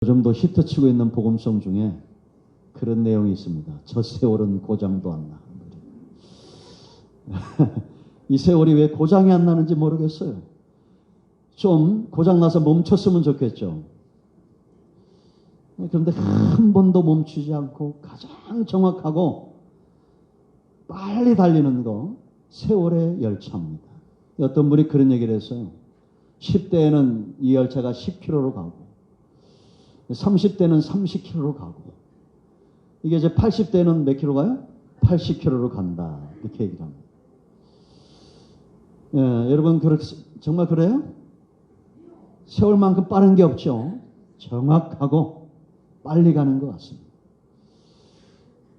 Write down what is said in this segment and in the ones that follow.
요즘도 히트치고 있는 복음송 중에 그런 내용이 있습니다. 저 세월은 고장도 안 나. 이 세월이 왜 고장이 안 나는지 모르겠어요. 좀 고장나서 멈췄으면 좋겠죠. 그런데 한 번도 멈추지 않고 가장 정확하고 빨리 달리는 거 세월의 열차입니다. 어떤 분이 그런 얘기를 했어요. 10대에는 이 열차가 10km로 가고 30대는 30km로 가고 이게 이제 80대는 몇 킬로 가요? 80km로 간다. 이렇게 얘기를 합니다. 예, 여러분 정말 그래요? 세월만큼 빠른 게 없죠. 정확하고 빨리 가는 것 같습니다.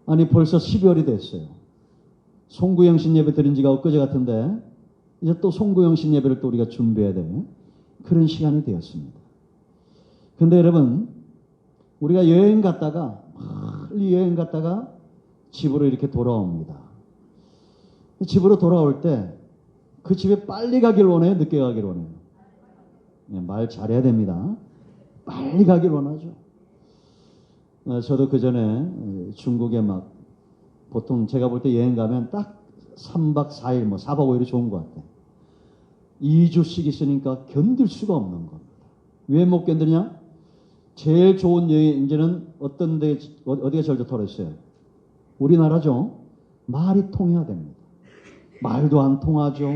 아니 벌써 12월이 됐어요. 송구영신 예배 드린 지가 엊그제 같은데 이제 또 송구영신 예배를 또 우리가 준비해야 되는 그런 시간이 되었습니다. 근데 여러분 우리가 여행 갔다가 멀리 여행 갔다가 집으로 이렇게 돌아옵니다. 집으로 돌아올 때 그 집에 빨리 가길 원해요? 늦게 가길 원해요? 네, 말 잘해야 됩니다. 빨리 가길 원하죠. 저도 그 전에 중국에 막 보통 제가 볼 때 여행 가면 딱 3박 4일 뭐 4박 5일이 좋은 것 같아요. 2주씩 있으니까 견딜 수가 없는 겁니다. 왜 못 견디냐? 제일 좋은 여행지는 어떤 데, 어디가 제일 좋다고 그랬어요? 우리나라죠. 말이 통해야 됩니다. 말도 안 통하죠.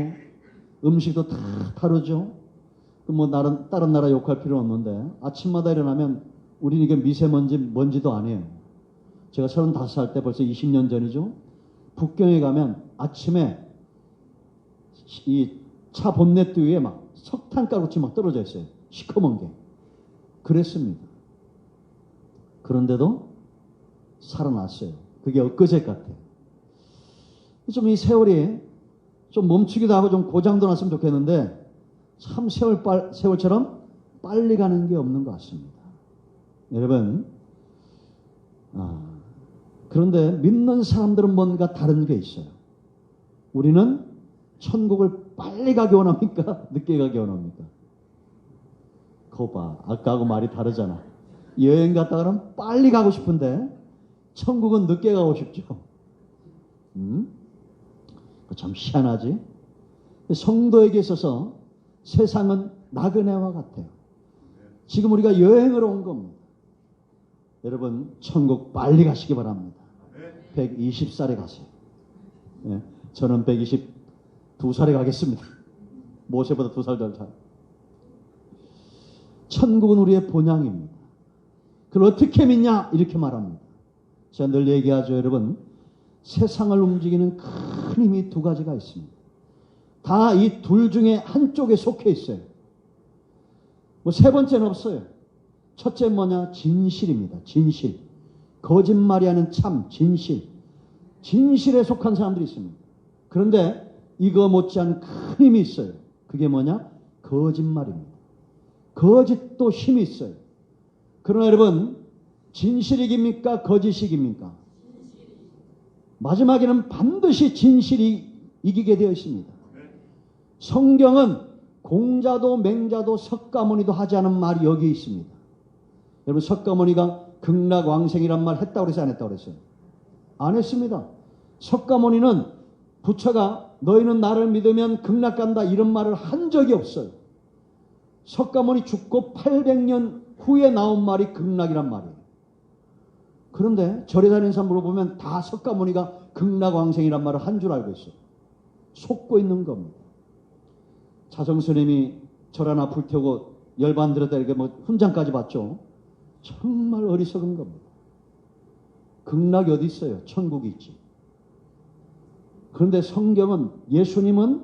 음식도 다 다르죠. 뭐 다른 나라 욕할 필요 없는데 아침마다 일어나면 우리는 이게 먼지도 아니에요. 제가 35살 때 벌써 20년 전이죠. 북경에 가면 아침에 이 차 본네트 위에 막 석탄가루치 막 떨어져 있어요. 시커먼 게. 그랬습니다. 그런데도 살아났어요. 그게 엊그제 같아요. 좀 이 세월이 좀 멈추기도 하고 좀 고장도 났으면 좋겠는데 참 세월처럼 빨리 가는 게 없는 것 같습니다. 여러분, 그런데 믿는 사람들은 뭔가 다른 게 있어요. 우리는 천국을 빨리 가기 원합니까? 늦게 가기 원합니까? 그거 봐. 아까하고 말이 다르잖아. 여행 갔다가는 빨리 가고 싶은데 천국은 늦게 가고 싶죠. 참 희한하지? 성도에게 있어서 세상은 나그네와 같아요. 지금 우리가 여행을 온 겁니다. 여러분 천국 빨리 가시기 바랍니다. 120살에 가세요. 네, 저는 122살에 가겠습니다. 모세보다 2살 더 잘. 천국은 우리의 본향입니다. 그걸 어떻게 믿냐? 이렇게 말합니다. 제가 늘 얘기하죠, 여러분. 세상을 움직이는 큰 힘이 두 가지가 있습니다. 다 이 둘 중에 한쪽에 속해 있어요. 뭐 세 번째는 없어요. 첫째 뭐냐? 진실입니다. 진실. 거짓말이 아닌 참, 진실. 진실에 속한 사람들이 있습니다. 그런데 이거 못지않은 큰 힘이 있어요. 그게 뭐냐? 거짓말입니다. 거짓도 힘이 있어요. 그러나 여러분, 진실이 이깁니까? 거짓이 이깁니까? 마지막에는 반드시 진실이 이기게 되어 있습니다. 성경은 공자도 맹자도 석가모니도 하지 않은 말이 여기 있습니다. 여러분 석가모니가 극락왕생이란 말 했다고 그랬어요? 안 했다고 그랬어요? 안 했습니다. 석가모니는 부처가 너희는 나를 믿으면 극락 간다 이런 말을 한 적이 없어요. 석가모니 죽고 800년 후에 나온 말이 극락이란 말이에요. 그런데 절에 다니는 사람 물어보면 다 석가모니가 극락왕생이란 말을 한 줄 알고 있어요. 속고 있는 겁니다. 자정스님이 절 하나 불태우고 열반 들었다 이렇게 뭐 훈장까지 받죠. 정말 어리석은 겁니다. 극락이 어디 있어요? 천국이 있지. 그런데 성경은 예수님은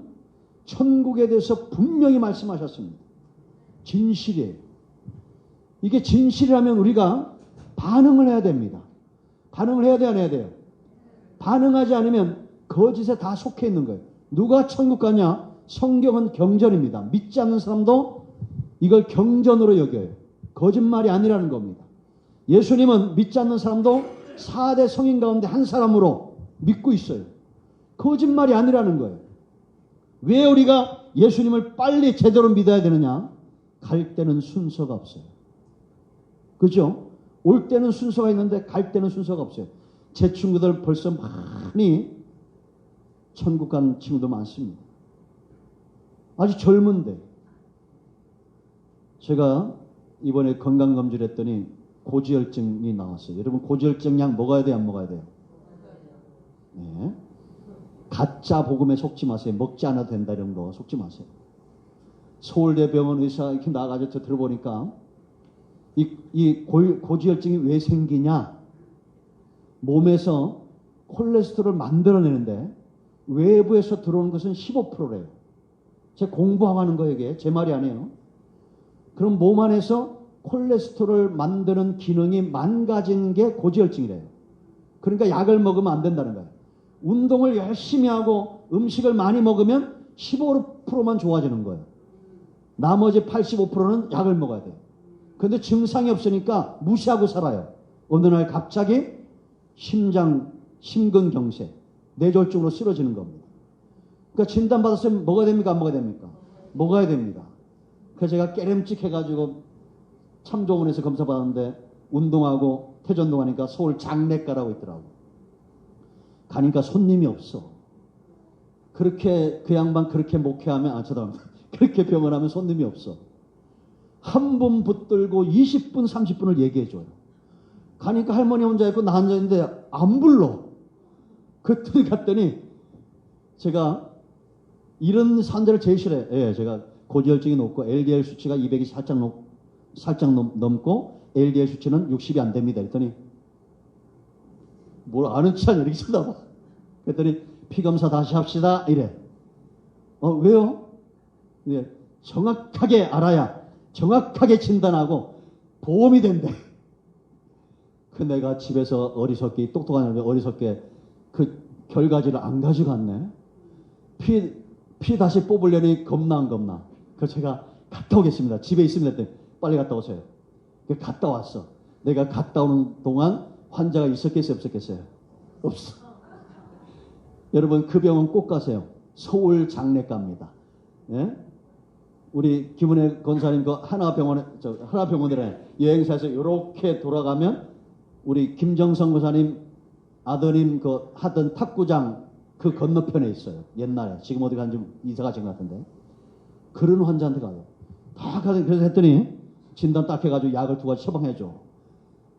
천국에 대해서 분명히 말씀하셨습니다. 진실이에요. 이게 진실이라면 우리가 반응을 해야 됩니다. 반응을 해야 돼요, 안 해야 돼요? 반응하지 않으면 거짓에 다 속해 있는 거예요. 누가 천국 가냐? 성경은 경전입니다. 믿지 않는 사람도 이걸 경전으로 여겨요. 거짓말이 아니라는 겁니다. 예수님은 믿지 않는 사람도 4대 성인 가운데 한 사람으로 믿고 있어요. 거짓말이 아니라는 거예요. 왜 우리가 예수님을 빨리 제대로 믿어야 되느냐? 갈 때는 순서가 없어요. 그죠? 올 때는 순서가 있는데 갈 때는 순서가 없어요. 제 친구들 벌써 많이 천국 간 친구도 많습니다. 아주 젊은데. 제가 이번에 건강검진을 했더니 고지혈증이 나왔어요. 여러분 고지혈증 약 먹어야 돼요? 안 먹어야 돼요? 네. 가짜 복음에 속지 마세요. 먹지 않아도 된다 이런 거 속지 마세요. 서울대병원 의사 이렇게 나가서 들어보니까 이 고지혈증이 왜 생기냐? 몸에서 콜레스테롤을 만들어내는데 외부에서 들어오는 것은 15%래요. 제가 공부하는 거예요, 이게. 제 말이 아니에요. 그럼 몸 안에서 콜레스테롤을 만드는 기능이 망가진 게 고지혈증이래요. 그러니까 약을 먹으면 안 된다는 거예요. 운동을 열심히 하고 음식을 많이 먹으면 15%만 좋아지는 거예요. 나머지 85%는 약을 먹어야 돼요. 그런데 증상이 없으니까 무시하고 살아요. 어느 날 갑자기 심근경색, 뇌졸중으로 쓰러지는 겁니다. 그러니까 진단받았으면 먹어야 됩니까? 안 먹어야 됩니까? 먹어야 됩니다. 그래서 제가 깨름칙 해가지고 참조원에서 검사 받았는데 운동하고 태전동하니까 서울 장례가라고 있더라고. 가니까 손님이 없어. 그렇게 그 양반 그렇게 목회하면 죄송합니다. 그렇게 병원하면 손님이 없어. 한 분 붙들고 20분 30분을 얘기해줘요. 가니까 할머니 혼자 있고 나 앉아 있는데 안 불러. 그때 갔더니 제가 이런 환자를 제일 싫어해요. 예, 제가 고지혈증이 높고 LDL 수치가 200이 살짝 넘고 LDL 수치는 60이 안 됩니다. 그랬더니 뭘 아는 척 이렇게 쳐다봐. 그랬더니 피검사 다시 합시다 이래. 왜요? 예, 정확하게 알아야 정확하게 진단하고 보험이 된대. 그 내가 집에서 어리석게 똑똑한 어리석게 그 결과지를 안 가져갔네. 피 다시 뽑으려니 겁나 안 겁나. 그래서 제가 갔다 오겠습니다. 집에 있습니다. 했더니 빨리 갔다 오세요. 갔다 왔어. 내가 갔다 오는 동안 환자가 있었겠어요? 없었겠어요? 없어. 여러분 그 병원 꼭 가세요. 서울 장례가입니다. 예? 우리 김은혜 권사님 그 하나병원에 여행사에서 이렇게 돌아가면 우리 김정성 권사님 아드님 그 하던 탁구장 그 건너편에 있어요. 옛날에. 지금 어디 간지 이사 가신 것 같은데. 그런 환자한테 가요. 다 가서 그래서 했더니 진단 딱 해가지고 약을 2가지 처방해줘.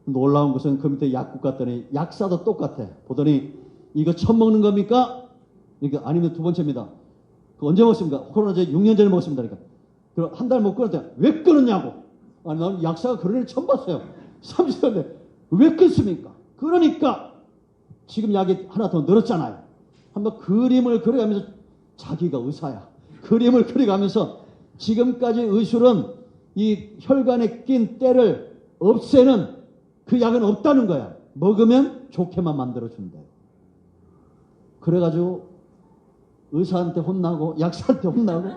놀라운 것은 그 밑에 약국 갔더니 약사도 똑같아. 보더니 이거 처음 먹는 겁니까? 그러니까 아니면 2번째입니다. 그 언제 먹었습니까? 코로나 전에 6년 전에 먹었습니다. 그러니까. 그럼 한 달 먹고 끊었더니 왜 끊었냐고. 아니 나는 약사가 그런 일 처음 봤어요. 30년인데 왜 끊습니까? 그러니까 지금 약이 하나 더 늘었잖아요. 한번 그림을 그려가면서 자기가 의사야. 그림을 그려가면서 지금까지 의술은 이 혈관에 낀 때를 없애는 그 약은 없다는 거야. 먹으면 좋게만 만들어준대요. 그래가지고 의사한테 혼나고 약사한테 혼나고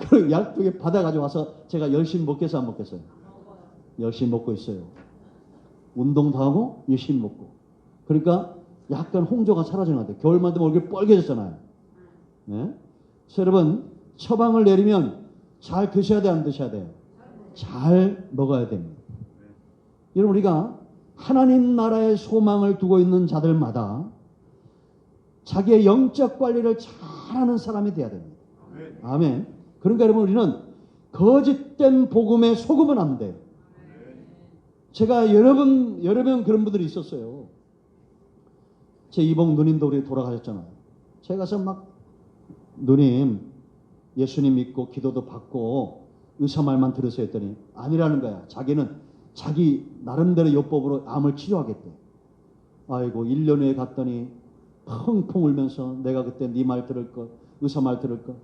그 약 2개 받아가지고 와서 제가 열심히 먹겠어 안 먹겠어요? 열심히 먹고 있어요. 운동도 하고 열심히 먹고. 그러니까 약간 홍조가 사라지는 것 같아요. 겨울만 되면 얼굴이 빨개졌잖아요. 네? 그래서 여러분 처방을 내리면 잘 드셔야 돼요? 안 드셔야 돼요? 잘 먹어야 됩니다. 여러분 우리가 하나님 나라의 소망을 두고 있는 자들마다 자기의 영적 관리를 잘하는 사람이 돼야 됩니다. 아멘. 그러니까 여러분 우리는 거짓된 복음에 속으면 안 돼요. 제가 여러 번 그런 분들이 있었어요. 제 이복 누님도 우리 돌아가셨잖아요. 제가 가서 막 누님 예수님 믿고 기도도 받고 의사 말만 들으세요 했더니 아니라는 거야. 자기는 자기 나름대로 요법으로 암을 치료하겠대. 아이고 1년 후에 갔더니 펑펑 울면서 내가 그때 네 말 들을 것 의사 말 들을 것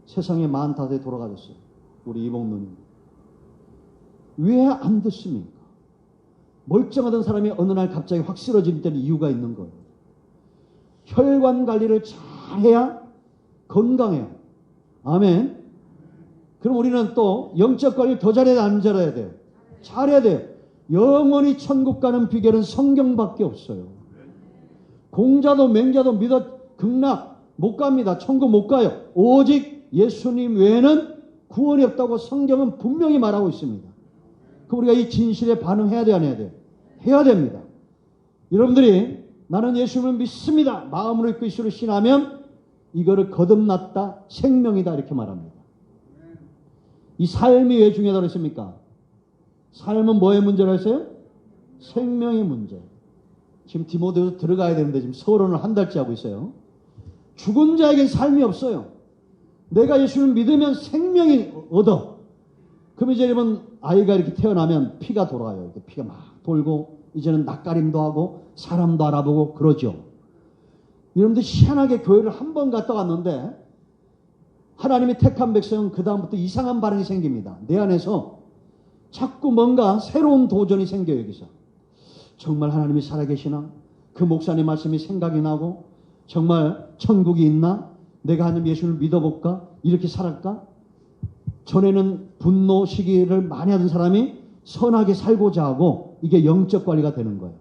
세상에 45에 돌아가셨어요. 우리 이복 누님. 왜 안 듣습니까? 멀쩡하던 사람이 어느 날 갑자기 확 쓰러질 때는 이유가 있는 거예요. 혈관 관리를 잘해야 건강해요. 아멘. 그럼 우리는 또 영적 관리를 더 잘해야 돼, 안 잘해야 돼요? 잘해야 돼요. 영원히 천국 가는 비결은 성경밖에 없어요. 공자도 맹자도 믿어 극락 못 갑니다. 천국 못 가요. 오직 예수님 외에는 구원이 없다고 성경은 분명히 말하고 있습니다. 그 우리가 이 진실에 반응해야 돼, 안 해야 돼? 해야 됩니다. 여러분들이 나는 예수님을 믿습니다. 마음으로 믿고 이수로 신하면 이거를 거듭났다, 생명이다 이렇게 말합니다. 이 삶이 왜 중요하다고 했습니까? 삶은 뭐의 문제라 했어요? 생명의 문제. 지금 디모데도 들어가야 되는데 지금 서론을 한 달째 하고 있어요. 죽은 자에겐 삶이 없어요. 내가 예수를 믿으면 생명이 얻어. 그럼 이제 여러분 아이가 이렇게 태어나면 피가 돌아요. 피가 막 돌고 이제는 낯가림도 하고 사람도 알아보고 그러죠. 여러분들 희한하게 교회를 한 번 갔다 왔는데 하나님이 택한 백성은 그 다음부터 이상한 반응이 생깁니다. 내 안에서 자꾸 뭔가 새로운 도전이 생겨요. 여기서 정말 하나님이 살아계시나? 그 목사님 말씀이 생각이 나고 정말 천국이 있나? 내가 하나님 예수를 믿어볼까? 이렇게 살았까? 전에는 분노 시기를 많이 하던 사람이 선하게 살고자 하고 이게 영적 관리가 되는 거예요.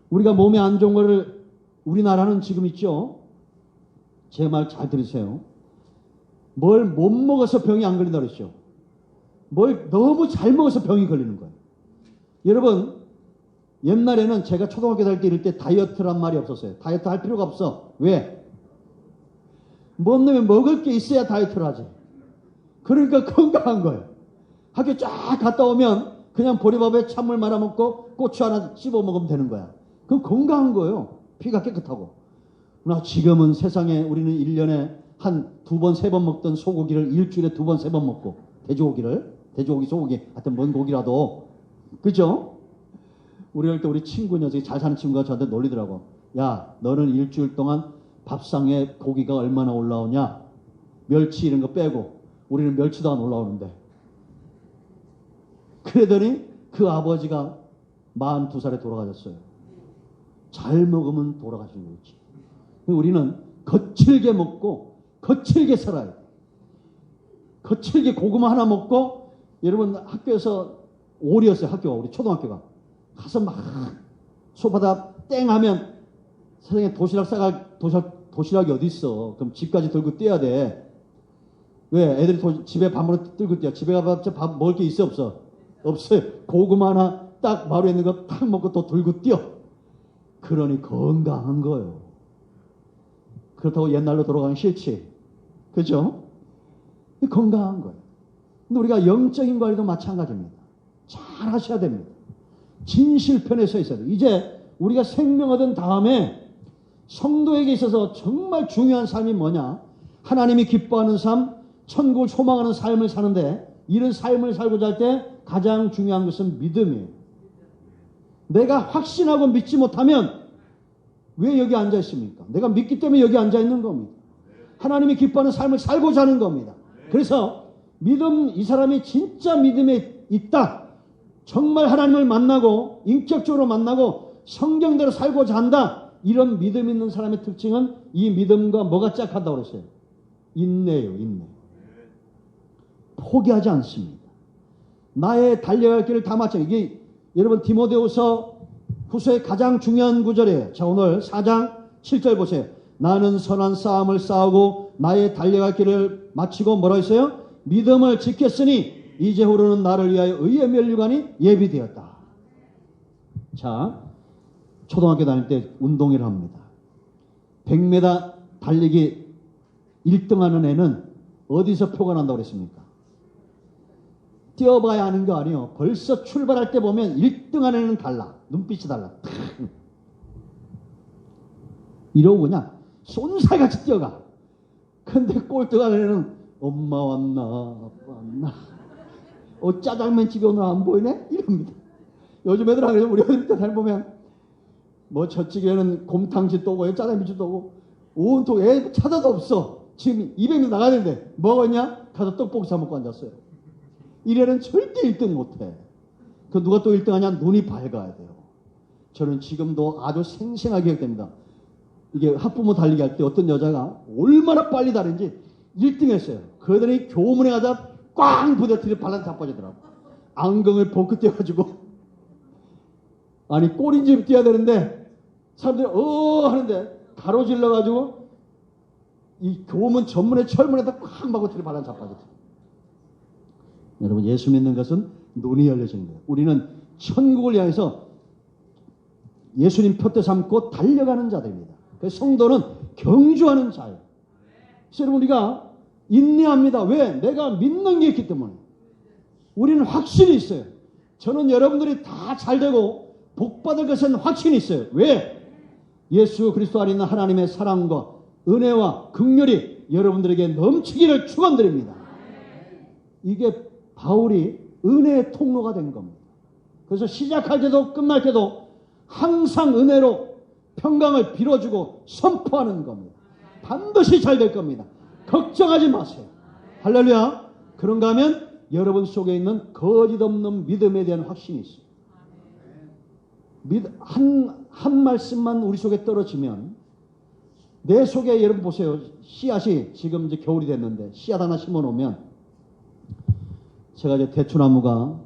우리가 몸에 안 좋은 거를 우리나라는 지금 있죠. 제 말 잘 들으세요. 뭘 못 먹어서 병이 안 걸린다고 그랬죠. 뭘 너무 잘 먹어서 병이 걸리는 거예요. 여러분 옛날에는 제가 초등학교 다닐 때 이럴 때 다이어트란 말이 없었어요. 다이어트 할 필요가 없어. 왜? 먹으면 먹을 게 있어야 다이어트를 하지. 그러니까 건강한 거예요. 학교 쫙 갔다 오면 그냥 보리밥에 찬물 말아 먹고 고추 하나 씹어 먹으면 되는 거야. 그건 건강한 거예요. 피가 깨끗하고. 그러나 지금은 세상에 우리는 1년에 한 2번, 3번 먹던 소고기를 일주일에 2번, 3번 먹고 돼지고기, 소고기, 하여튼 뭔 고기라도 그죠? 우리 할 때 우리 친구 녀석이 잘 사는 친구가 저한테 놀리더라고. 야, 너는 일주일 동안 밥상에 고기가 얼마나 올라오냐? 멸치 이런 거 빼고 우리는 멸치도 안 올라오는데. 그러더니 그 아버지가 42살에 돌아가셨어요. 잘 먹으면 돌아가신 거지. 우리는 거칠게 먹고 거칠게 살아요. 거칠게 고구마 하나 먹고 여러분 학교에서 오리였어요. 학교가 우리 초등학교가. 가서 막 소바다 땡 하면 선생님 도시락이 어디 있어? 그럼 집까지 들고 뛰어야 돼. 왜? 애들이 집에 밥으로 들고 뛰어. 집에 가봤자 밥 먹을 게 있어 없어? 없어요. 고구마 하나 딱 마루에 있는 거 탁 먹고 또 들고 뛰어. 그러니 건강한 거예요. 그렇다고 옛날로 돌아가기 싫지. 그죠? 건강한 거예요. 근데 우리가 영적인 관리도 마찬가지입니다. 잘 하셔야 됩니다. 진실편에 서 있어야 돼요. 이제 우리가 생명 얻은 다음에 성도에게 있어서 정말 중요한 삶이 뭐냐? 하나님이 기뻐하는 삶, 천국을 소망하는 삶을 사는데 이런 삶을 살고자 할 때 가장 중요한 것은 믿음이에요. 내가 확신하고 믿지 못하면 왜 여기 앉아 있습니까? 내가 믿기 때문에 여기 앉아 있는 겁니다. 하나님이 기뻐하는 삶을 살고자 하는 겁니다. 그래서 믿음, 이 사람이 진짜 믿음에 있다. 정말 하나님을 만나고 인격적으로 만나고 성경대로 살고자 한다. 이런 믿음 있는 사람의 특징은 이 믿음과 뭐가 짝한다고 그랬어요? 인내예요. 인내. 포기하지 않습니다. 나의 달려갈 길을 다 마쳐. 이게 여러분 디모데후서 후서의 가장 중요한 구절이에요. 자, 오늘 4장 7절 보세요. 나는 선한 싸움을 싸우고 나의 달려갈 길을 마치고 뭐라 했어요? 믿음을 지켰으니 이제후로는 나를 위하여 의의 면류관이 예비되었다. 자, 초등학교 다닐 때 운동회를 합니다. 100m 달리기 1등하는 애는 어디서 표가 난다고 그랬습니까? 뛰어봐야 하는 거 아니에요. 벌써 출발할 때 보면 1등하는 애는 달라. 눈빛이 달라. 이러고 그냥 쏜살같이 뛰어가. 근데 꼴등하는 애는 엄마 왔나 아빠 왔나 짜장면 집에 오늘 안 보이네? 이럽니다. 요즘 애들 안 그래요. 우리 어릴 때 잘 보면 뭐 저쪽에는 곰탕집 또 오고 짜장면집 또 오고 온통 애 찾아도 없어. 지금 200m 나가야 되는데 먹었냐? 가서 떡볶이 사 먹고 앉았어요. 이래는 절대 1등 못해. 그 누가 또 1등하냐? 눈이 밝아야 돼요. 저는 지금도 아주 생생하게 기억됩니다. 이게 학부모 달리기 할 때 어떤 여자가 얼마나 빨리 다른지 1등 했어요. 그러더니 교문에 가다 꽝 부대트를 발랑 자빠지더라고. 안경을 벗고 뛰어가지고 아니 꼬린집 뛰어야 되는데 사람들이 하는데 가로질러가지고 이 교문 전문의 철문에다 꽉 막고 들이 발랑 자빠지더라고. 여러분 예수 믿는 것은 눈이 열려지는 거예요. 우리는 천국을 향해서 예수님 표대 삼고 달려가는 자들입니다. 그래서 성도는 경주하는 자예요. 그래서 여러분 우리가 인내합니다. 왜? 내가 믿는 게 있기 때문에. 우리는 확신이 있어요. 저는 여러분들이 다 잘되고 복받을 것은 확신이 있어요. 왜? 예수 그리스도 안에 있는 하나님의 사랑과 은혜와 긍휼이 여러분들에게 넘치기를 축원드립니다. 이게 바울이 은혜의 통로가 된 겁니다. 그래서 시작할 때도 끝날 때도 항상 은혜로 평강을 빌어주고 선포하는 겁니다. 반드시 잘 될 겁니다. 걱정하지 마세요. 할렐루야. 그런가 하면 여러분 속에 있는 거짓 없는 믿음에 대한 확신이 있어요. 한 말씀만 우리 속에 떨어지면 내 속에 여러분 보세요. 씨앗이 지금 이제 겨울이 됐는데 씨앗 하나 심어 놓으면 제가 이제 대추나무가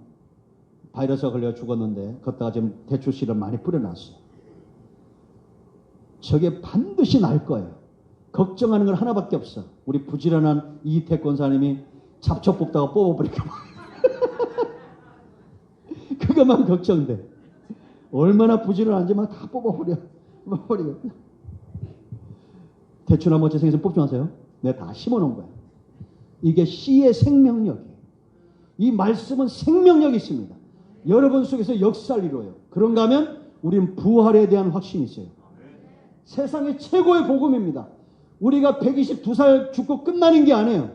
바이러스가 걸려 죽었는데 걷다가 지금 대추씨를 많이 뿌려놨어요. 저게 반드시 날 거예요. 걱정하는 건 하나밖에 없어. 우리 부지런한 이태권 사님이 잡초 뽑다가 뽑아버릴까 봐. 그것만 걱정돼. 얼마나 부지런한지 막 다 뽑아버려. 대추나무 제 생에서 뽑지 마세요. 내가 다 심어놓은 거야. 이게 씨의 생명력이에요. 이 말씀은 생명력이 있습니다. 여러분 속에서 역사를 이루어요. 그런가 하면 우리는 부활에 대한 확신이 있어요. 세상의 최고의 복음입니다. 우리가 122살 죽고 끝나는 게 아니에요.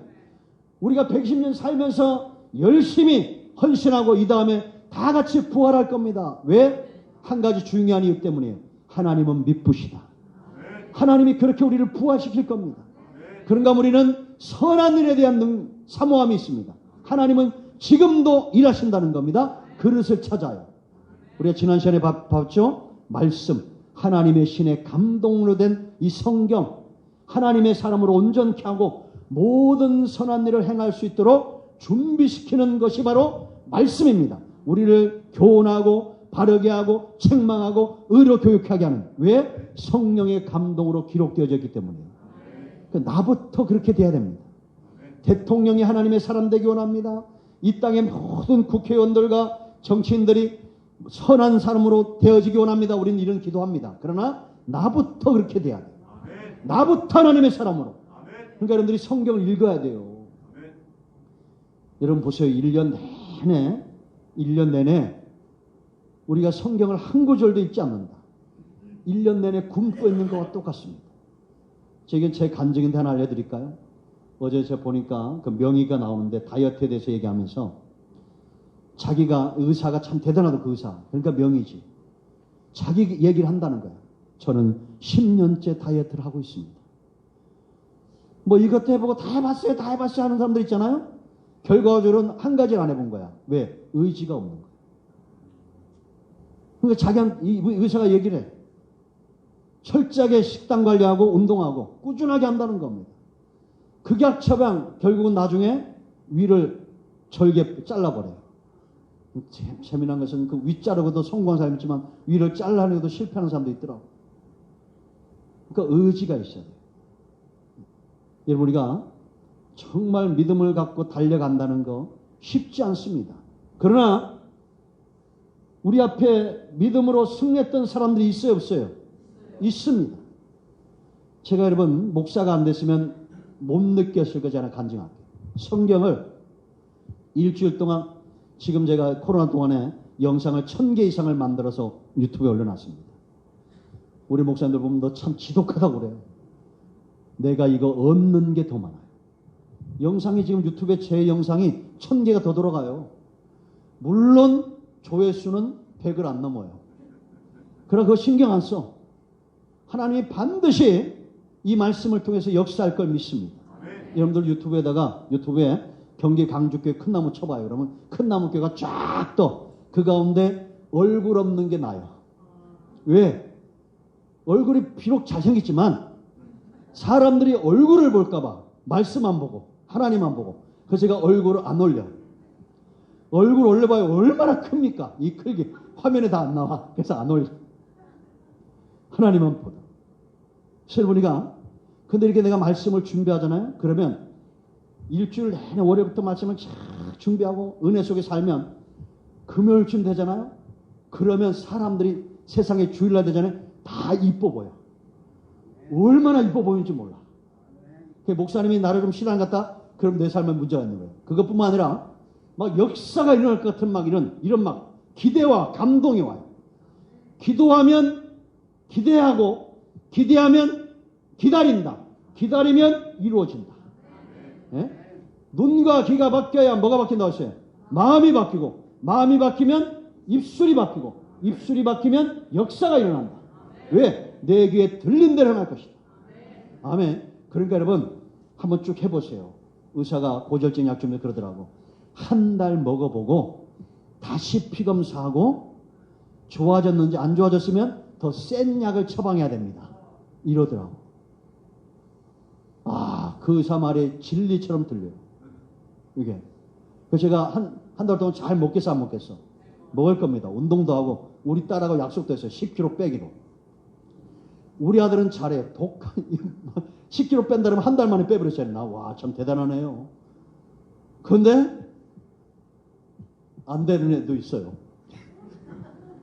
우리가 120년 살면서 열심히 헌신하고 이 다음에 다 같이 부활할 겁니다. 왜? 한 가지 중요한 이유 때문이에요. 하나님은 미쁘시다. 하나님이 그렇게 우리를 부활시킬 겁니다. 그런가 하면 우리는 선한 일에 대한 사모함이 있습니다. 하나님은 지금도 일하신다는 겁니다. 그릇을 찾아요. 우리가 지난 시간에 봤죠? 말씀, 하나님의 신의 감동으로 된 이 성경, 하나님의 사람으로 온전케 하고 모든 선한 일을 행할 수 있도록 준비시키는 것이 바로 말씀입니다. 우리를 교훈하고 바르게 하고 책망하고 의로 교육하게 하는. 왜? 성령의 감동으로 기록되어졌기 때문이에요. 그러니까 나부터 그렇게 돼야 됩니다. 대통령이 하나님의 사람 되기 원합니다. 이 땅의 모든 국회의원들과 정치인들이 선한 사람으로 되어지기 원합니다. 우리는 이런 기도합니다. 그러나 나부터 그렇게 돼야 돼요. 나부터 하나님의 사람으로. 그러니까 여러분들이 성경을 읽어야 돼요. 여러분 보세요. 1년 내내 우리가 성경을 한 구절도 읽지 않는다. 1년 내내 굶고 있는 것과 똑같습니다. 제게 제 간증인데 하나 알려드릴까요? 어제 제가 보니까 그 명의가 나오는데 다이어트에 대해서 얘기하면서 자기가 의사가 참 대단하다. 그 의사. 그러니까 명의지. 자기 얘기를 한다는 거야. 저는 10년째 다이어트를 하고 있습니다. 뭐 이것도 해보고 다 해봤어요 하는 사람들 있잖아요. 결과적으로는 한 가지를 안 해본 거야. 왜? 의지가 없는 거야. 그러니까 자기한테 이 의사가 얘기를 해. 철저하게 식단 관리하고 운동하고 꾸준하게 한다는 겁니다. 극약 처방 결국은 나중에 위를 절개 잘라버려요. 참 재미난 것은 그 위 자르고도 성공한 사람이 있지만 위를 잘라내고도 실패하는 사람도 있더라고. 그러니까 의지가 있어야 돼요. 여러분 우리가 정말 믿음을 갖고 달려간다는 거 쉽지 않습니다. 그러나 우리 앞에 믿음으로 승리했던 사람들이 있어요 없어요? 있습니다. 제가 여러분 목사가 안 됐으면 못 느꼈을 거지 않아 간증할게요. 성경을 일주일 동안 지금 제가 코로나 동안에 영상을 1000개 이상을 만들어서 유튜브에 올려놨습니다. 우리 목사님들 보면 너 참 지독하다고 그래요. 내가 이거 얻는 게 더 많아요. 영상이 지금 유튜브에 제 영상이 1000개가 더 돌아가요. 물론 조회수는 100을 안 넘어요. 그러나 그거 신경 안 써. 하나님이 반드시 이 말씀을 통해서 역사할 걸 믿습니다. 여러분들 유튜브에 경기 강주교회 큰 나무 쳐봐요. 그러면 큰 나무교가 쫙 떠. 그 가운데 얼굴 없는 게 나요. 왜? 얼굴이 비록 잘생겼지만 사람들이 얼굴을 볼까봐 말씀 안 보고 하나님 안 보고 그래서 제가 얼굴을 안 올려. 얼굴 올려봐요. 얼마나 큽니까? 이 크기 화면에 다 안 나와. 그래서 안 올려. 하나님만 보다. 그래서 보니까 근데 이렇게 내가 말씀을 준비하잖아요. 그러면 일주일 내내 월요일부터 말씀을 쫙 준비하고 은혜 속에 살면 금요일쯤 되잖아요. 그러면 사람들이 세상에 주일날 되잖아요. 다 이뻐 보여. 얼마나 이뻐 보이는지 몰라. 목사님이 나를 좀 신앙 같다? 그럼 내 삶에 문제가 있는 거예요. 그것뿐만 아니라 막 역사가 일어날 것 같은 막 이런 막 기대와 감동이 와요. 기도하면 기대하고, 기대하면 기다린다. 기다리면 이루어진다. 예? 눈과 귀가 바뀌어야 뭐가 바뀐다고 했어요? 마음이 바뀌고, 마음이 바뀌면 입술이 바뀌고, 입술이 바뀌면 역사가 일어난다. 왜? 내 귀에 들린 대로 할 것이다. 아멘. 그러니까 여러분 한번 쭉 해보세요. 의사가 고지혈증 약 주면 그러더라고. 한 달 먹어보고 다시 피검사하고 좋아졌는지 안 좋아졌으면 더 센 약을 처방해야 됩니다. 이러더라고. 아, 그 의사 말이 진리처럼 들려요. 이게. 그래서 제가 한 달 동안 잘 먹겠어 안 먹겠어? 먹을 겁니다. 운동도 하고 우리 딸하고 약속도 했어요. 10kg 빼기로. 우리 아들은 잘해. 10kg 뺀다 그러면 한 달 만에 빼버렸어요. 와, 참 대단하네요. 그런데 안 되는 애도 있어요.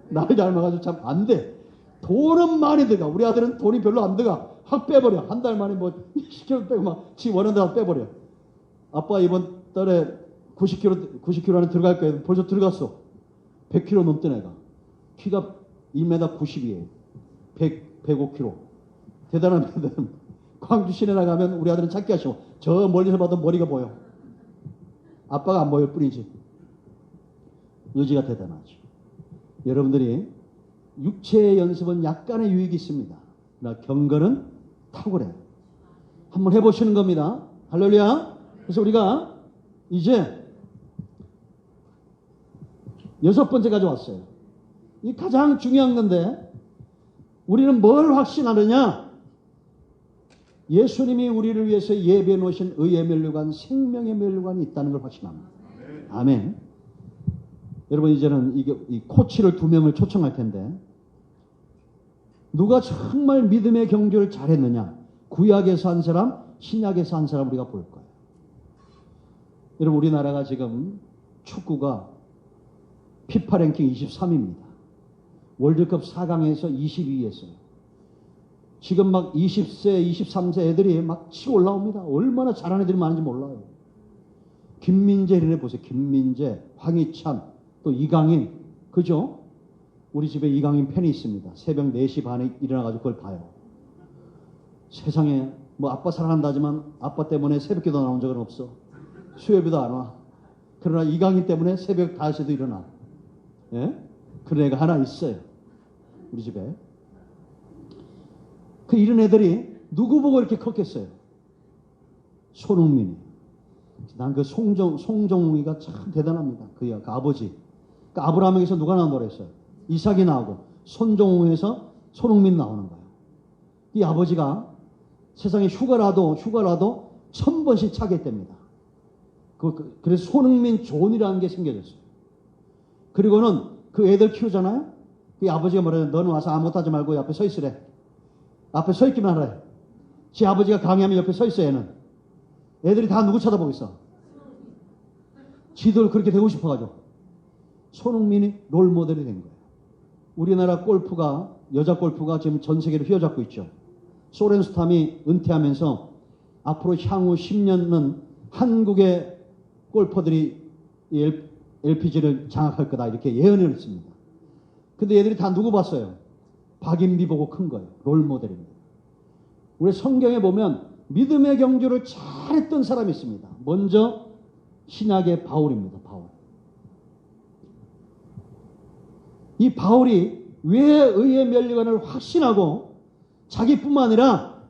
나이 닮아가지고 참 안 돼. 돈은 많이 들어가. 우리 아들은 돈이 별로 안 들어가. 확 빼버려. 한 달 만에 뭐 10kg 빼고 막 지 원하는 대로 빼버려. 아빠 이번 달에 90kg 안에 들어갈 거예요. 벌써 들어갔어. 100kg 넘던 애가. 키가 1m 90이에요. 105kg. 대단합니다. 광주 시내 나가면 우리 아들은 찾기 하시고 저 멀리서 봐도 머리가 보여. 아빠가 안 보일 뿐이지. 의지가 대단하죠. 여러분들이 육체의 연습은 약간의 유익이 있습니다. 그러나 경건은 탁월해요. 한번 해보시는 겁니다. 할렐루야. 그래서 우리가 이제 6번째 가져왔어요. 이 가장 중요한 건데 우리는 뭘 확신하느냐? 예수님이 우리를 위해서 예비해 놓으신 의의 면류관, 생명의 면류관이 있다는 걸 확신합니다. 아멘. 여러분 이제는 이 코치를 2명을 초청할 텐데 누가 정말 믿음의 경주를 잘했느냐? 구약에서 한 사람, 신약에서 한 사람 우리가 볼 거예요. 여러분 우리나라가 지금 축구가 피파 랭킹 23위입니다. 월드컵 4강에서 22위였어요. 지금 막 20세, 23세 애들이 막 치고 올라옵니다. 얼마나 잘하는 애들이 많은지 몰라요. 김민재 이런 애 보세요. 김민재, 황희찬, 또 이강인. 그죠? 우리 집에 이강인 팬이 있습니다. 새벽 4시 반에 일어나가지고 그걸 봐요. 세상에 뭐 아빠 사랑한다지만 아빠 때문에 새벽기도 나온 적은 없어. 수요일에도 안 와. 그러나 이강인 때문에 새벽 5시에도 일어나. 예? 그런 애가 하나 있어요. 우리 집에. 그 이런 애들이 누구 보고 이렇게 컸겠어요? 손흥민이. 난 그 송정우이가 참 대단합니다. 그 아버지. 그 아브라함에게서 누가 나온다고 그랬어요? 이삭이 나오고 손정우에서 손흥민 나오는 거예요. 이 아버지가 세상에 휴가라도 1000번씩 차게 됩니다. 그래서 손흥민 존이라는 게 생겨졌어요. 그리고는 그 애들 키우잖아요. 그 아버지가 뭐래요? 너는 와서 아무것도 하지 말고 옆에 서 있으래. 앞에 서 있기만 하래. 지 아버지가 강의하면 옆에 서 있어. 얘는. 애들이 다 누구 쳐다보겠어? 지들 그렇게 되고 싶어가지고. 손흥민이 롤모델이 된 거예요. 우리나라 골프가, 여자 골프가 지금 전 세계를 휘어잡고 있죠. 소렌스탐이 은퇴하면서 앞으로 향후 10년은 한국의 골퍼들이 LPG를 장악할 거다 이렇게 예언을 했습니다. 근데 얘들이 다 누구 봤어요? 박인비 보고 큰 거예요. 롤모델입니다. 우리 성경에 보면 믿음의 경주를 잘했던 사람이 있습니다. 먼저 신약의 바울입니다. 바울. 이 바울이 왜 의의 면류관을 확신하고 자기뿐만 아니라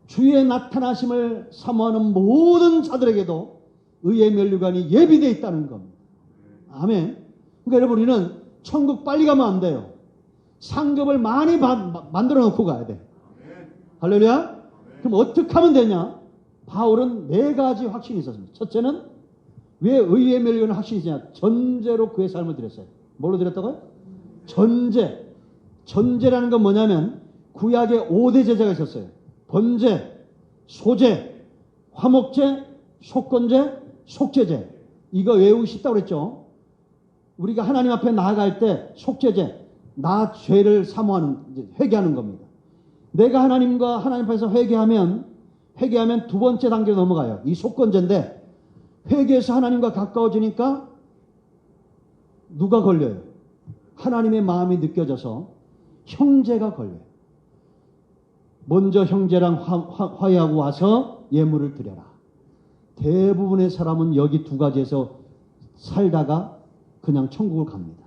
주의 나타나심을 사모하는 모든 자들에게도 의의 면류관이 예비되어 있다는 겁니다. 아멘. 그러니까 여러분 우리는 천국 빨리 가면 안 돼요. 상급을 많이 만들어 놓고 가야 돼. 할렐루야. 그럼 어떻게 하면 되냐? 바울은 4가지 확신이 있었습니다. 첫째는 왜 의의 면류관의 확신이 있냐? 전제로 그의 삶을 드렸어요. 뭘로 드렸다고요? 전제. 전제라는 건 뭐냐면 구약에 5대 제자가 있었어요. 번제, 소제, 화목제, 속건제, 속죄제. 이거 외우기 쉽다고 그랬죠. 우리가 하나님 앞에 나아갈 때 속죄제, 나 죄를 사모하는, 회개하는 겁니다. 내가 하나님과 하나님 앞에서 회개하면 두 번째 단계로 넘어가요. 이 속건제인데, 회개해서 하나님과 가까워지니까 누가 걸려요? 하나님의 마음이 느껴져서 형제가 걸려요. 먼저 형제랑 화해하고 와서 예물을 드려라. 대부분의 사람은 여기 두 가지에서 살다가 그냥 천국을 갑니다.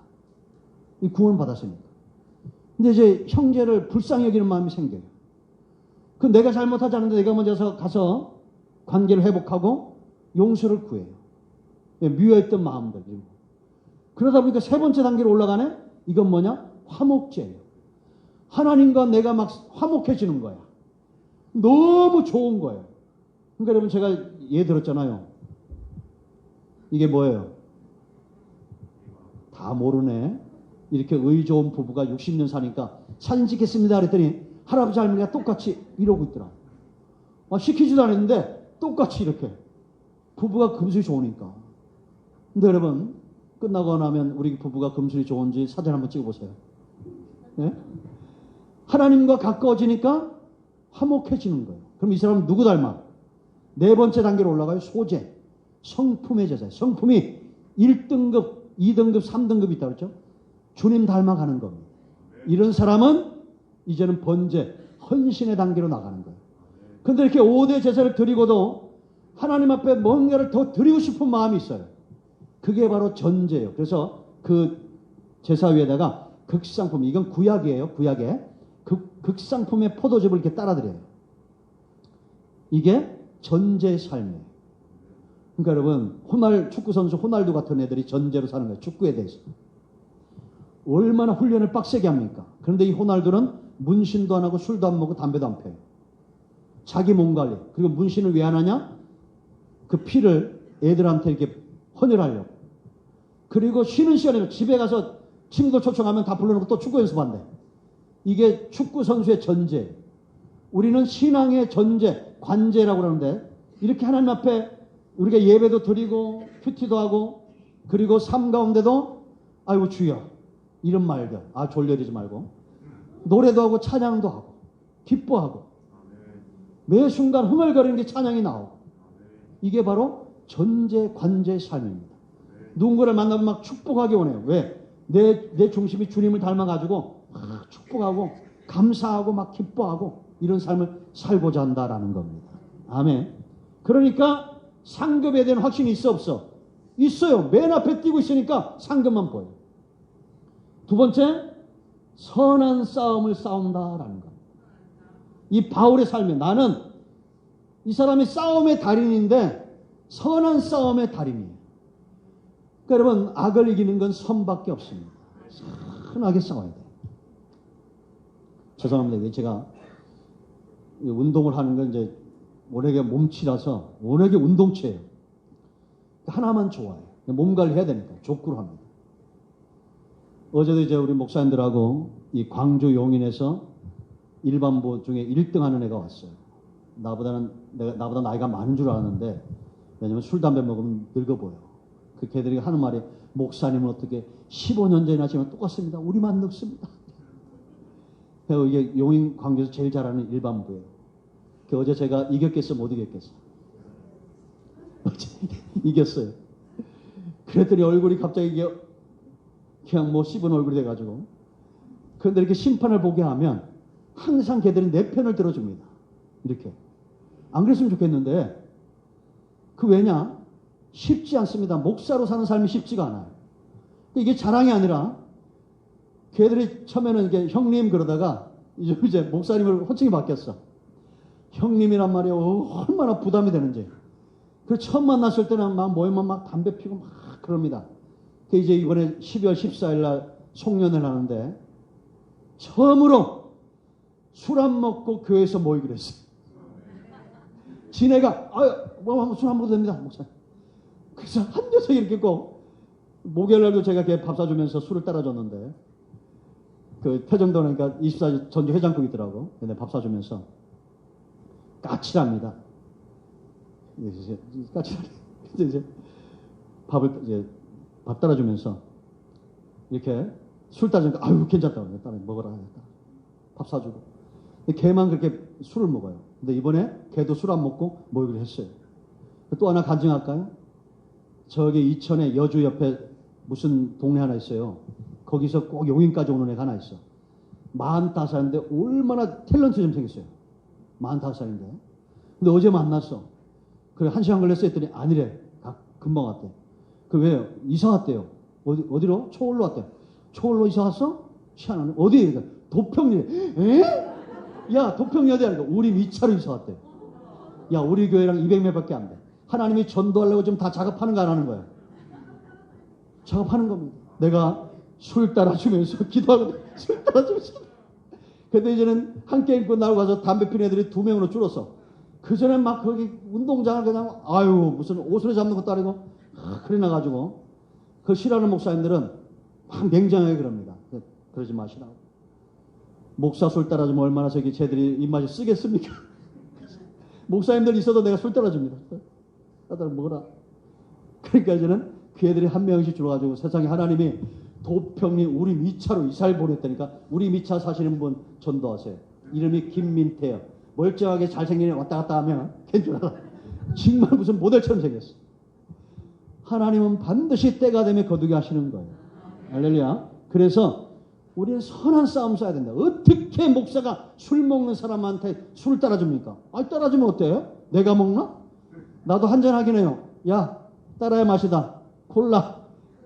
이 구원 받았으니까. 근데 이제 형제를 불쌍히 여기는 마음이 생겨요. 그 내가 잘못하지 않는데 내가 먼저 가서 관계를 회복하고 용서를 구해요. 미워했던 마음들. 그러다 보니까 세 번째 단계로 올라가네? 이건 뭐냐? 화목제예요. 하나님과 내가 막 화목해지는 거야. 너무 좋은 거예요. 그러니까 여러분 제가 예 들었잖아요. 이게 뭐예요? 다 모르네. 이렇게 의 좋은 부부가 60년 사니까 사진 찍겠습니다 그랬더니 할아버지 할머니가 똑같이 이러고 있더라. 시키지도 않았는데 똑같이 이렇게. 부부가 금술이 좋으니까. 근데 여러분 끝나고 나면 우리 부부가 금술이 좋은지 사진 한번 찍어보세요. 네? 하나님과 가까워지니까 화목해지는 거예요. 그럼 이 사람은 누구 닮아? 네 번째 단계로 올라가요. 소제. 성품의 제자. 성품이 1등급, 2등급, 3등급 있다고 그랬죠? 주님 닮아가는 겁니다. 이런 사람은 이제는 번제, 헌신의 단계로 나가는 거예요. 그런데 이렇게 5대 제사를 드리고도 하나님 앞에 뭔가를 더 드리고 싶은 마음이 있어요. 그게 바로 전제예요. 그래서 그 제사 위에다가 극상품, 이건 구약이에요. 구약에 극상품의 포도즙을 이렇게 따라드려요. 이게 전제의 삶이에요. 그러니까 여러분 축구 선수 호날두 같은 애들이 전제로 사는 거예요. 축구에 대해서. 얼마나 훈련을 빡세게 합니까? 그런데 이 호날두는 문신도 안 하고 술도 안 먹고 담배도 안 펴요. 자기 몸 관리. 그리고 문신을 왜 안 하냐? 그 피를 애들한테 이렇게 헌혈하려고. 그리고 쉬는 시간에 집에 가서 친구들 초청하면 다 불러놓고 또 축구 연습한대. 이게 축구 선수의 전제. 우리는 신앙의 전제, 관제라고 그러는데 이렇게 하나님 앞에 우리가 예배도 드리고 큐티도 하고 그리고 삶 가운데도 아이고 주여 이런 말들 졸려지지 말고 노래도 하고 찬양도 하고 기뻐하고 매 순간 흥얼거리는 게 찬양이 나오고 이게 바로 전제 관제의 삶입니다. 누군가를 만나면 막 축복하게 오네요. 왜? 내 중심이 주님을 닮아가지고 축복하고 감사하고 막 기뻐하고 이런 삶을 살고자 한다라는 겁니다. 아멘. 그러니까 상급에 대한 확신이 있어 없어? 있어요. 맨 앞에 뛰고 있으니까 상급만 보여요. 두 번째, 선한 싸움을 싸운다라는 겁니다. 이 바울의 삶에 나는 이 사람이 싸움의 달인인데 선한 싸움의 달인이에요. 그러니까 여러분 악을 이기는 건 선밖에 없습니다. 선하게 싸워야 돼요. 죄송합니다. 제가 운동을 하는 건 이제 워낙에 몸치라서 워낙에 운동체예요. 하나만 좋아해요. 몸 관리해야 되니까 족구를 합니다. 어제도 이제 우리 목사님들하고 이 광주 용인에서 일반부 중에 1등 하는 애가 왔어요. 나보다 나이가 많은 줄 알았는데 왜냐면 술, 담배 먹으면 늙어 보여. 그 걔들이 하는 말이 목사님은 어떻게 15년 전이나 지만 똑같습니다. 우리만 늙습니다. 이게 용인 광주에서 제일 잘하는 일반부예요. 어제 제가 이겼겠어 못 이겼겠어? 이겼어요. 그랬더니 얼굴이 갑자기 이게 그냥 뭐 씹은 얼굴이 돼가지고 그런데 이렇게 심판을 보게 하면 항상 걔들이 내 편을 들어줍니다. 이렇게 안 그랬으면 좋겠는데 그 왜냐? 쉽지 않습니다. 목사로 사는 삶이 쉽지가 않아요. 이게 자랑이 아니라 걔들이 처음에는 이게 형님 그러다가 이제 목사님을 호칭이 바뀌었어. 형님이란 말이 얼마나 부담이 되는지. 그 처음 만났을 때는 막 모이면 막 담배 피고 막 그럽니다. 그 이제 이번에 12월 14일 날 송년회를 하는데 처음으로 술 안 먹고 교회에서 모이기로 했어요. 지네가 술 안 먹어도 됩니다, 목사님. 그래서 한 녀석이 이렇게 있고 목요일 날도 제가 걔 밥 사주면서 술을 따라줬는데 그 태정도 그러니까 24시 전주 회장국 있더라고. 근데 밥 사주면서 까칠합니다. 까칠하게. 이제 밥 따라주면서 이렇게 술 따지니까 아유 괜찮다고 딸이 먹으라 하겠다. 밥 사주고. 근데 걔만 그렇게 술을 먹어요. 근데 이번에 걔도 술 안 먹고 모이기로 했어요. 또 하나 간증할까요? 저기 이천에 여주 옆에 무슨 동네 하나 있어요. 거기서 꼭 용인까지 오는 애가 하나 있어. 45살인데 얼마나 탤런트 좀 생겼어요. 45살인데. 근데 어제 만났어. 그래 1시간 걸렸어 했더니 아니래. 금방 왔대. 그 왜요? 이사 왔대요. 어디로? 초월로 왔대요. 초월로 이사 왔어? 희한하네. 어디에? 도평리에. 에? 야 도평리 어디야? 우리 미차로 이사 왔대. 야 우리 교회랑 200m밖에 안 돼. 하나님이 전도하려고 지금 다 작업하는 거 안 하는 거야. 작업하는 겁니다. 내가 술 따라주면서 기도하고 술 따라주면서. 근데 이제는 한 게임 끝나고 가서 담배 피는 애들이 2명으로 줄었어. 그 전에 막 거기 운동장을 그냥 아유 무슨 옷을 잡는 것도 아니고 그래 나가지고 그 싫어하는 목사님들은 막 맹장하게 그럽니다. 그러지 마시라고. 목사 술 따라주면 얼마나 저기 쟤들이 입맛이 쓰겠습니까? 목사님들 있어도 내가 술 따라줍니다. 따라 먹어라. 그러니까 이제는 그 애들이 한 명씩 줄어가지고 세상에 하나님이 도평리 우리 미차로 이사를 보냈다니까. 우리 미차 사시는 분 전도하세요. 이름이 김민태요. 멀쩡하게 잘생긴 애 왔다 갔다 하면 괜찮아. 정말 무슨 모델처럼 생겼어. 하나님은 반드시 때가 되면 거두게 하시는 거예요. 할렐루야. 그래서 우리는 선한 싸움 써야 된다. 어떻게 목사가 술 먹는 사람한테 술을 따라줍니까? 아, 따라주면 어때요? 내가 먹나? 나도 한잔 하긴 해요. 야, 따라야 마시다. 콜라.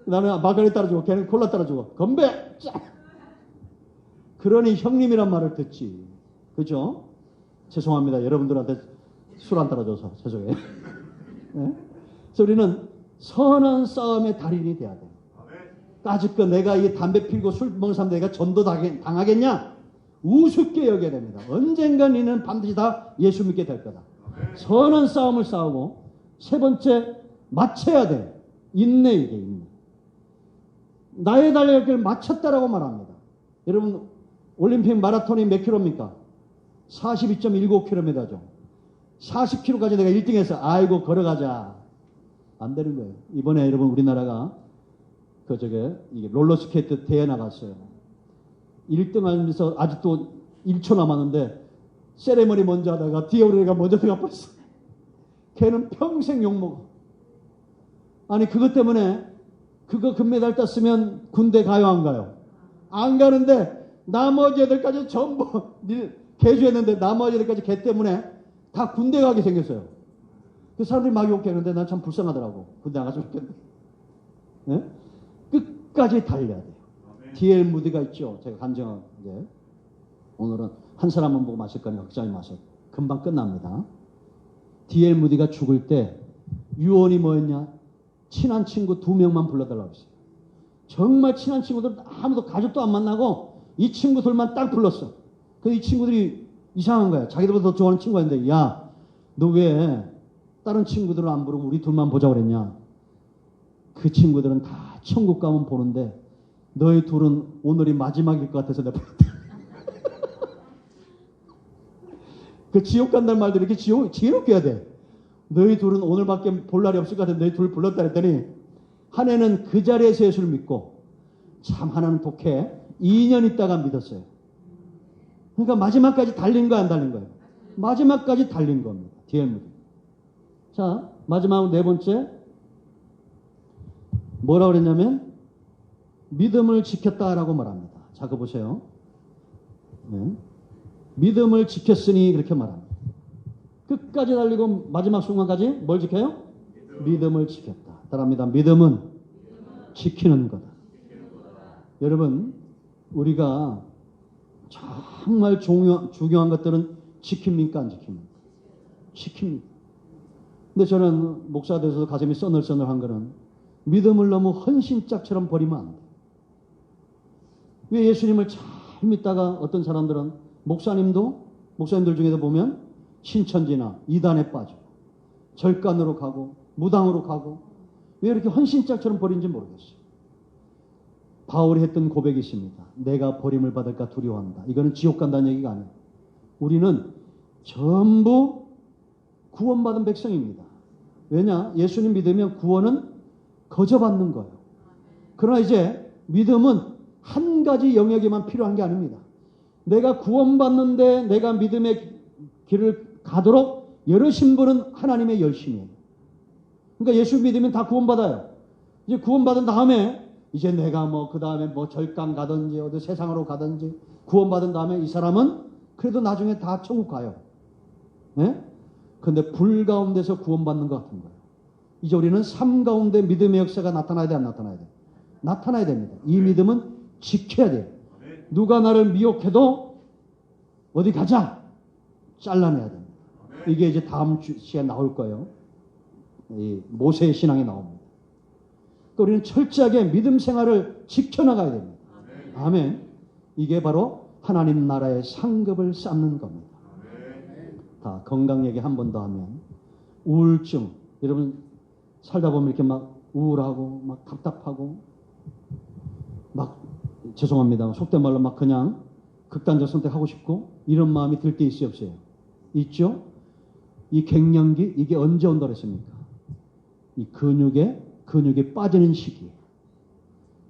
나는 마가리 따라주고 걔는 콜라 따라주고 건배! 쫙! 그러니 형님이란 말을 듣지. 그죠? 죄송합니다. 여러분들한테 술 안 따라줘서 죄송해요. 네? 그래서 우리는 선한 싸움의 달인이 돼야 돼. 까짓거 내가 이 담배 피우고 술 먹는 사람 내가 전도 당하겠냐? 우습게 여겨야 됩니다. 언젠가 너는 반드시 다 예수 믿게 될 거다. 선한 싸움을 싸우고 세 번째 마쳐야 돼. 인내 이게 인내. 나의 달려갈 길을 마쳤다라고 말합니다. 여러분 올림픽 마라톤이 몇 킬로입니까? 42.19km죠. 40km까지 내가 1등해서 아이고 걸어가자. 안 되는 거예요. 이번에 여러분 우리나라가 이게 롤러스케이트 대회 나갔어요. 1등 하면서 아직도 1초 남았는데 세레머니 먼저 하다가 뒤에 우리 애가 먼저 들어가 버렸어. 걔는 평생 욕먹어. 아니 그것 때문에 그거 금메달 땄으면 군대 가요 안 가요? 안 가는데 나머지 애들까지 전부 개주했는데 나머지 애들까지 걔 때문에 다 군대 가게 생겼어요. 그 사람들이 막 욕했는데 난 참 불쌍하더라고. 군대 안 갔으면 좋겠네. 네? 끝까지 달려야 돼요. D.L. 무디가 있죠. 제가 간증한 게 오늘은 한 사람만 보고 마실 거니까 걱정하지 마세요. 금방 끝납니다. D.L. 무디가 죽을 때 유언이 뭐였냐? 친한 친구 2명만 불러달라고 했어요. 정말 친한 친구들 아무도 가족도 안 만나고 이 친구들만 딱 불렀어. 이 친구들이 이상한 거야. 자기들보다 더 좋아하는 친구가 있는데 야, 너 왜 다른 친구들은 안 부르고 우리 둘만 보자고 그랬냐? 그 친구들은 다 천국 가면 보는데 너희 둘은 오늘이 마지막일 것 같아서 내가 불렀다. 그 지옥 간다는 말도 이렇게 지혜롭게 해야 돼. 너희 둘은 오늘밖에 볼 날이 없을 것 같은데 너희 둘 불렀다 했더니 한 애는 그 자리에서 예수를 믿고 참 하나는 독해 2년 있다가 믿었어요. 그러니까 마지막까지 달린 거야 안 달린 거예요? 마지막까지 달린 겁니다. D.L. 자 마지막으로 네 번째 뭐라고 그랬냐면 믿음을 지켰다라고 말합니다. 자, 그거 보세요. 네. 믿음을 지켰으니 그렇게 말합니다. 끝까지 달리고 마지막 순간까지 뭘 지켜요? 믿음을 지켰다. 따라합니다. 믿음은 지키는 거다. 여러분 우리가 정말 중요한 것들은 지킵니까 안 지킵니까? 지킵니다. 근데 저는 목사 돼서 가슴이 써늘써늘한 거는 믿음을 너무 헌신짝처럼 버리면 안 돼. 왜 예수님을 잘 믿다가 어떤 사람들은 목사님들 중에도 보면 신천지나 이단에 빠지고 절간으로 가고 무당으로 가고 왜 이렇게 헌신짝처럼 버린지 모르겠어요. 바울이 했던 고백이 있습니다. 내가 버림을 받을까 두려워한다. 이거는 지옥 간다는 얘기가 아니에요. 우리는 전부 구원받은 백성입니다. 왜냐? 예수님 믿으면 구원은 거저받는 거예요. 그러나 이제 믿음은 한 가지 영역에만 필요한 게 아닙니다. 내가 구원받는데 내가 믿음의 길을 가도록 열으신 분은 하나님의 열심이에요. 그러니까 예수 믿으면 다 구원받아요. 이제 구원받은 다음에 이제 내가 그 다음에 절강 가든지 어디 세상으로 가든지 구원받은 다음에 이 사람은 그래도 나중에 다 천국 가요. 예? 근데 불 가운데서 구원받는 것 같은 거예요. 이제 우리는 삶 가운데 믿음의 역사가 나타나야 돼, 안 나타나야 돼? 나타나야 됩니다. 이 믿음은 지켜야 돼요. 누가 나를 미혹해도 어디 가자! 잘라내야 됩니다. 이게 이제 다음 시간에 나올 거예요. 이 모세의 신앙이 나옵니다. 또 우리는 철저하게 믿음 생활을 지켜나가야 됩니다. 아멘. 이게 바로 하나님 나라의 상급을 쌓는 겁니다. 다 건강 얘기 한 번 더 하면 우울증, 여러분 살다 보면 이렇게 막 우울하고 막 답답하고 막 죄송합니다. 속된 말로 막 그냥 극단적 선택하고 싶고 이런 마음이 들 때 있어요, 없어요? 있죠? 이 갱년기 이게 언제 온다 그랬습니까? 이 근육이 빠지는 시기.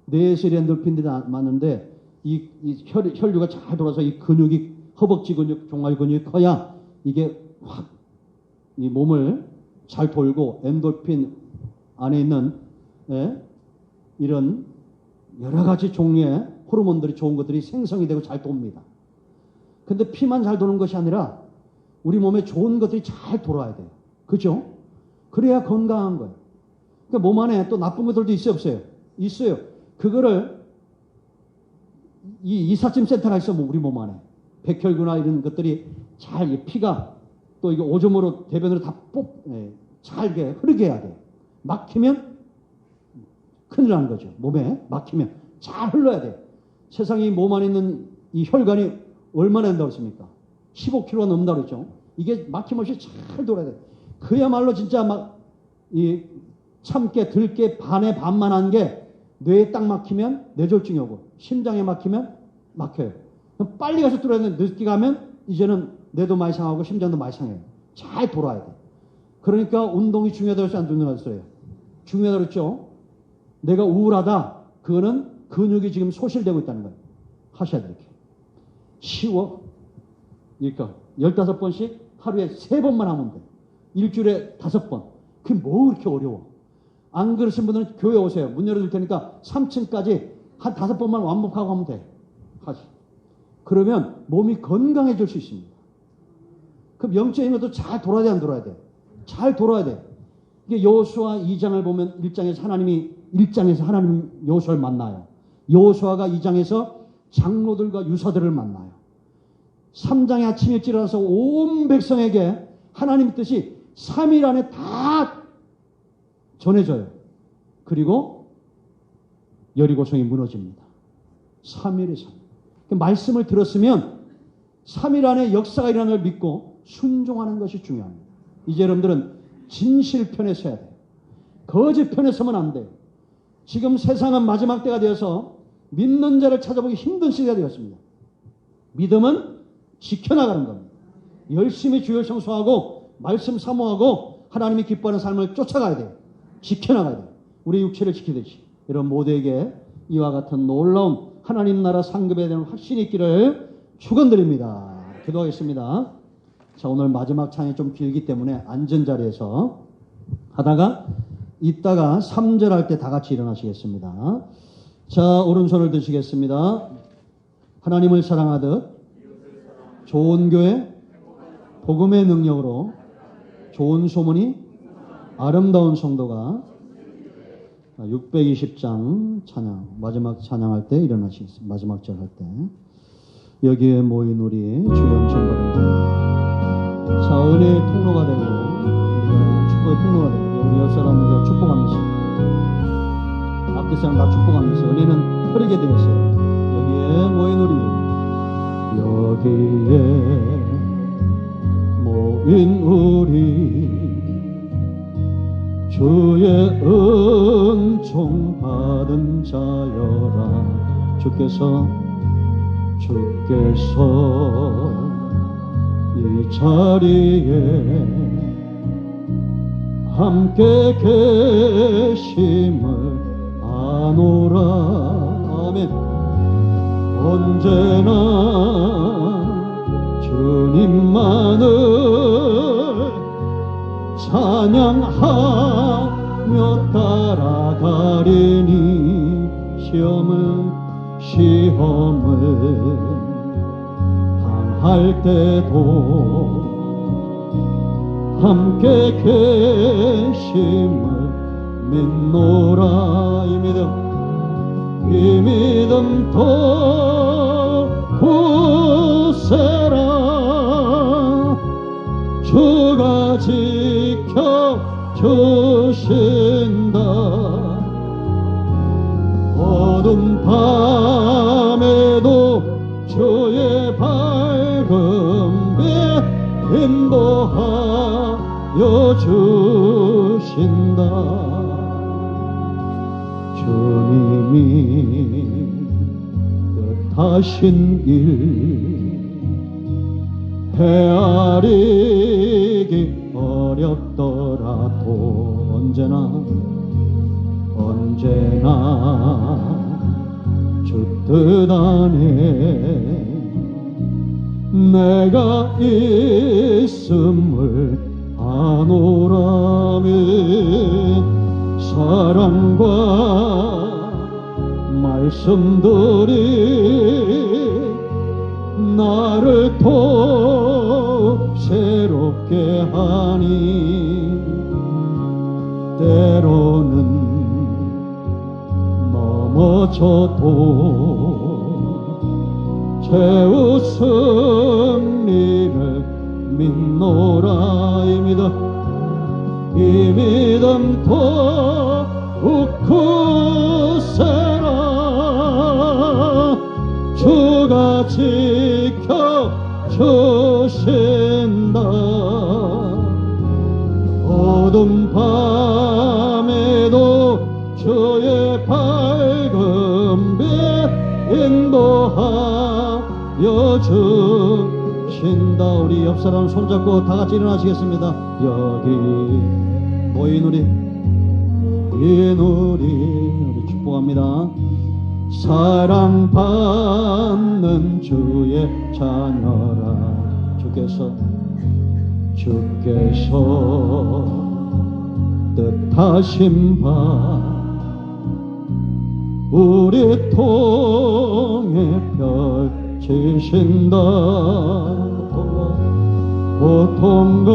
뇌에서 엔돌핀들이 많은데 이 혈류가 잘 돌아서 이 근육이 허벅지 근육, 종아리 근육이 커야 이게 확 이 몸을 잘 돌고 엔돌핀 안에 있는 이런 여러 가지 종류의 호르몬들이 좋은 것들이 생성이 되고 잘 돕니다. 근데 피만 잘 도는 것이 아니라 우리 몸에 좋은 것들이 잘 돌아야 돼요. 그죠? 그래야 건강한 거예요. 그러니까 몸 안에 또 나쁜 것들도 있어요, 없어요? 있어요. 그거를 이 이삿짐 센터가 있어, 우리 몸 안에. 백혈구나 이런 것들이 잘, 피가 또 이게 오줌으로, 대변으로 다 잘 흐르게 해야 돼요. 막히면 큰일 나는 거죠. 몸에 막히면 잘 흘러야 돼요. 세상에 몸 안에 있는 이 혈관이 얼마나 된다고 했습니까? 15kg가 넘는다고 했죠. 이게 막힘없이 잘 돌아야 돼요. 그야말로 진짜 참깨, 들깨 반에 반만 한 게 뇌에 딱 막히면 뇌졸중이 오고 심장에 막히면 막혀요. 빨리 가서 뚫어야 되는데 늦게 가면 이제는 뇌도 많이 상하고 심장도 많이 상해요. 잘 돌아야 돼요. 그러니까 운동이 중요하다고 해서 안 중요하다고 했어요. 중요하다고 그랬죠. 내가 우울하다. 그거는 근육이 지금 소실되고 있다는 거예요. 하셔야 돼요. 이렇게. 쉬워. 그러니까 15번씩 하루에 3번만 하면 돼. 일주일에 5번. 그게 뭐 그렇게 어려워. 안 그러신 분들은 교회 오세요. 문 열어줄 테니까 3층까지 한 5번만 완복하고 하면 돼. 그러면 몸이 건강해질 수 있습니다. 그럼 영적인 것도 잘 돌아야 돼, 안 돌아야 돼? 잘 돌아야 돼. 이게 여호수아 2장을 보면 1장에서 하나님 여호수아를 만나요. 여호수아가 2장에서 장로들과 유사들을 만나요. 3장에 아침 일찍 일어나서 온 백성에게 하나님의 뜻이 3일 안에 다 전해져요. 그리고 여리고성이 무너집니다. 3일에 3일. 말씀을 들었으면 3일 안에 역사가 일어나는 걸 믿고 순종하는 것이 중요합니다. 이제 여러분들은 진실 편에 서야 돼요. 거짓 편에 서면 안 돼요. 지금 세상은 마지막 때가 되어서 믿는 자를 찾아보기 힘든 시대가 되었습니다. 믿음은 지켜나가는 겁니다. 열심히 주여 청소하고 말씀 사모하고 하나님이 기뻐하는 삶을 쫓아가야 돼요. 지켜나가야 돼요. 우리 육체를 지키듯이. 여러분 모두에게 이와 같은 놀라운 하나님 나라 상급에 대한 확신이 있기를 축원드립니다. 기도하겠습니다. 자, 오늘 마지막 찬이 좀 길기 때문에 앉은 자리에서 하다가 이따가 3절 할 때 다 같이 일어나시겠습니다. 자, 오른손을 드시겠습니다. 하나님을 사랑하듯 좋은 교회 복음의 능력으로 좋은 소문이 아름다운 성도가 620장 찬양 마지막 찬양할 때 일어나시겠습니다. 마지막 절 할 때 여기에 모인 우리 주여 은총 받은 자, 자 은혜의 통로가 되고 우리가 축복의 통로가 되고 우리 옆 사람들과 축복하면서 앞뒤 사람 다 축복하면서 은혜는 흐르게 되었어요. 여기에 모인 우리 주의 은총 받은 자여라. 주께서 이 자리에 함께 계심을 아노라. 아멘. 언제나 주님만을 찬양하며 따라가리니 시험을 당할 때도 함께 계심을 믿노라. 이 믿음 더 굳세라. 주가 지켜주신다. 어두운 밤에도 주의 밝은 빛 인도하여 주신다. 주님이 뜻하신 일 헤아리기 어렵더라도 언제나 주 뜻 안에 내가 있음을 아노라면 사랑과 말씀들이 나를 더욱 새롭게 하니 때로는 넘어져도 최후 승리를 믿노라. 이 믿음 더욱 굳세라. 주가 지켜주신다. 어두운 밤에도 주의 밝은 빛 인도하여 주신다. 우리 옆사람 손잡고 다 같이 일어나시겠습니다. 여기 모인 우리 축복합니다. 사랑받는 주의 자녀라. 주께서 뜻하신 바 우리 통해 펼치신다. 고통과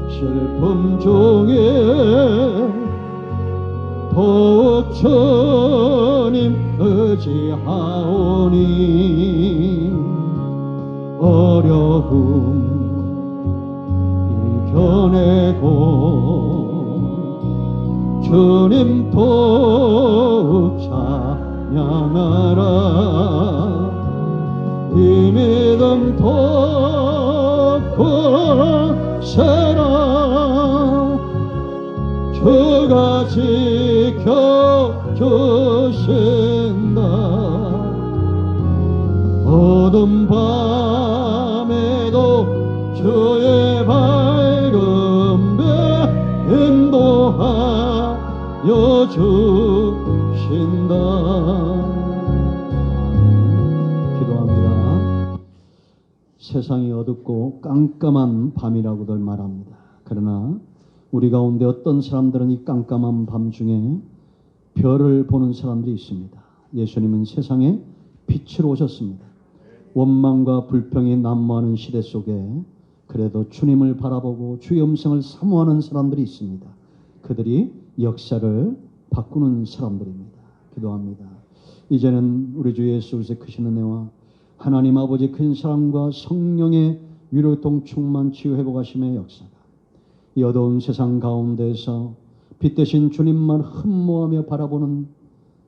슬픔 중에 더욱 주님 의지하오니 어려움 이겨내고 주님 더욱 찬양하라. 이 믿음 더욱 굳세라. 주가 지켜주신다. 어두운 밤에도 주의 밝은 빛 인도하여 주신다. 기도합니다. 세상이 어둡고 깜깜한 밤이라고들 말합니다. 그러나 우리 가운데 어떤 사람들은 이 깜깜한 밤 중에 별을 보는 사람들이 있습니다. 예수님은 세상에 빛으로 오셨습니다. 원망과 불평이 난무하는 시대 속에 그래도 주님을 바라보고 주의 음성을 사모하는 사람들이 있습니다. 그들이 역사를 바꾸는 사람들입니다. 기도합니다. 이제는 우리 주 예수 그리스도의 크신 은혜와 하나님 아버지 큰 사랑과 성령의 위로통 충만 치유 회복하심의 역사가 이 어두운 세상 가운데서 빛 대신 주님만 흠모하며 바라보는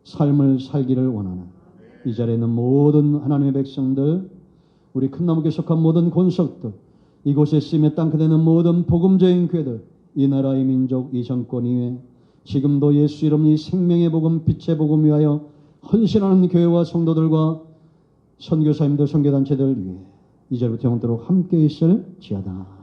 삶을 살기를 원하는 이 자리에 있는 모든 하나님의 백성들, 우리 큰나무교회 속한 모든 권속들, 이곳에 쓰임에 땅 그대는 모든 복음적인 교회들, 이 나라의 민족, 이 정권 위에 지금도 예수 이름 이 생명의 복음, 빛의 복음 위하여 헌신하는 교회와 성도들과 선교사님들, 선교단체들 위해 이제부터 영원토록 함께 있을지어다.